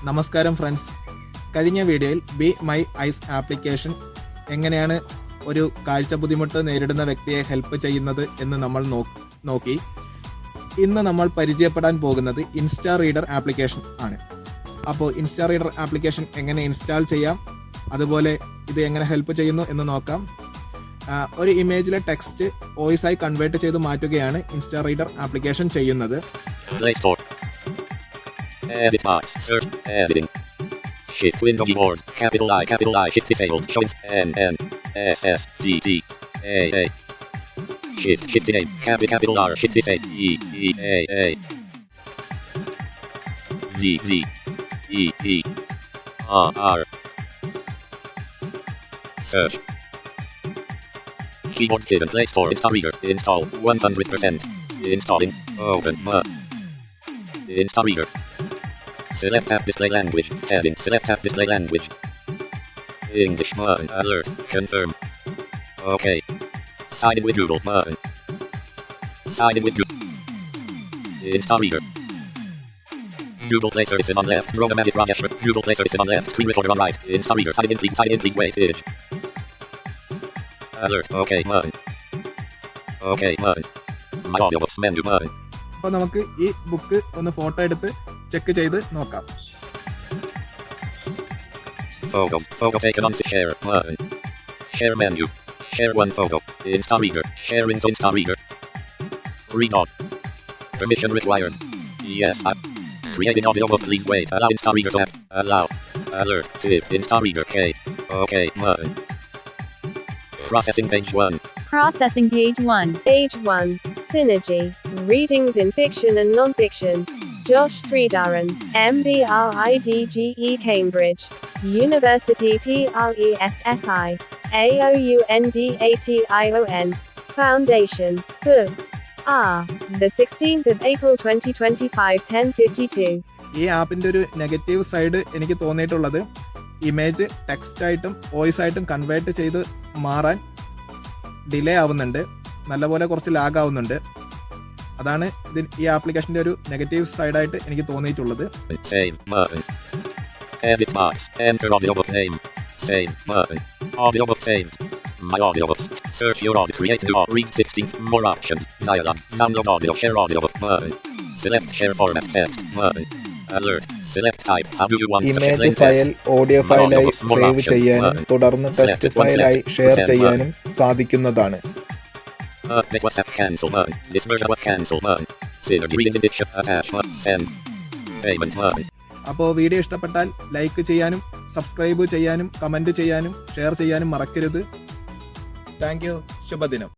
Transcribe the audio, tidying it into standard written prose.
നമസ്കാരം ഫ്രണ്ട്സ്. കഴിഞ്ഞ വീഡിയോയിൽ ബി മൈ ഐസ് ആപ്ലിക്കേഷൻ എങ്ങനെയാണ് ഒരു കാഴ്ച ബുദ്ധിമുട്ട് നേരിടുന്ന വ്യക്തിയെ ഹെൽപ്പ് ചെയ്യുന്നത് എന്ന് നമ്മൾ നോക്കി. ഇന്ന് നമ്മൾ പരിചയപ്പെടാൻ പോകുന്നത് ഇൻസ്റ്റാ റീഡർ ആപ്ലിക്കേഷൻ ആണ്. അപ്പോൾ ഇൻസ്റ്റാ റീഡർ ആപ്ലിക്കേഷൻ എങ്ങനെ ഇൻസ്റ്റാൾ ചെയ്യാം, അതുപോലെ ഇത് എങ്ങനെ ഹെൽപ്പ് ചെയ്യുന്നു എന്ന് നോക്കാം. ഒരു ഇമേജിലെ ടെക്സ്റ്റ് വോയിസ് ആയി കൺവേർട്ട് ചെയ്ത് മാറ്റുകയാണ് ഇൻസ്റ്റാ റീഡർ ആപ്ലിക്കേഷൻ ചെയ്യുന്നത്. Edit box, search, editing. Shift window keyboard, capital I, shift disabled, showing N, S, S, D, D, A. Shift name, capital R, shift disabled, E, A. V, E, R. Search. Keyboard hidden Play Store Insta Reader, install 100%. Installing, open, Insta Reader. Select app display language, heading, select app display language. English button, alert, confirm. Okay. Sign in with Google button. Sign in with Google. Insta Reader. Google Play Services on left, Rogamadic Rajesh, Google Play Services on left, Screen Recorder on right. Insta Reader, sign in please, wait, image. Alert, okay button. Okay button. My audiobooks menu button. അപ്പോൾ നമുക്ക് ഈ book ഒന്ന് photo എടുത്ത് check ചെയ്ത് നോക്കാം. Photo taken on share button. Share menu. Share one photo. Insta Reader. Share into Insta Reader. Read on. Permission required. Yes. Creating audiobook. Please wait. Allow Insta Reader to act. Allow. Alert. Tip. Insta Reader. K. Okay button. Processing page 1. Processing page 1. Page 1. Synergy. Readings in fiction and non-fiction. Josh Sridharan, MBRIDGE Cambridge, University PRESSI, AOUNDATION, Foundation, Books, the 16th of April 2025, 10:52. ഈ ആപ്പിൻ്റെ ഒരു negative side എനിക്ക് തോന്നിയിട്ടുള്ളത് image text ആയിട്ടും voice ആയിട്ടും convert ചെയ്ത് മാറാൻ delay ആവുന്നുണ്ട്, നല്ലപോലെ കുറച്ച് ലാഗ് ആവുന്നുണ്ട്. അതാണ് ഈ ആപ്ലിക്കേഷന്റെ ഒരു നെഗറ്റീവ് സൈഡായിട്ട് എനിക്ക് തോന്നിയിട്ടുള്ളത്. Save button. Edit box. Enter audiobook name. Save button. Audiobook saved. My audiobooks. Search your audio. Create new audio. Read 16. More options. Dialogue. Download audio. Share audiobook button. Select share format text button. Alert. Select type. How do you want to share image file audio ഫയലായി save ചെയ്യാനും തുടർന്ന് text ഫയലായി share ചെയ്യാനും സാധിക്കുന്നതാണ്. WhatsApp cancel button. This version was cancel button. Synergy reading in diction attach button. Send. Payment button. അപ്പോൾ video ഇഷ്ടപ്പെട്ടാൽ like ചെയ്യാനും subscribe ചെയ്യാനും comment ചെയ്യാനും ഷെയർ ചെയ്യാനും മറക്കരുത്. Thank you. ശുഭദിനം.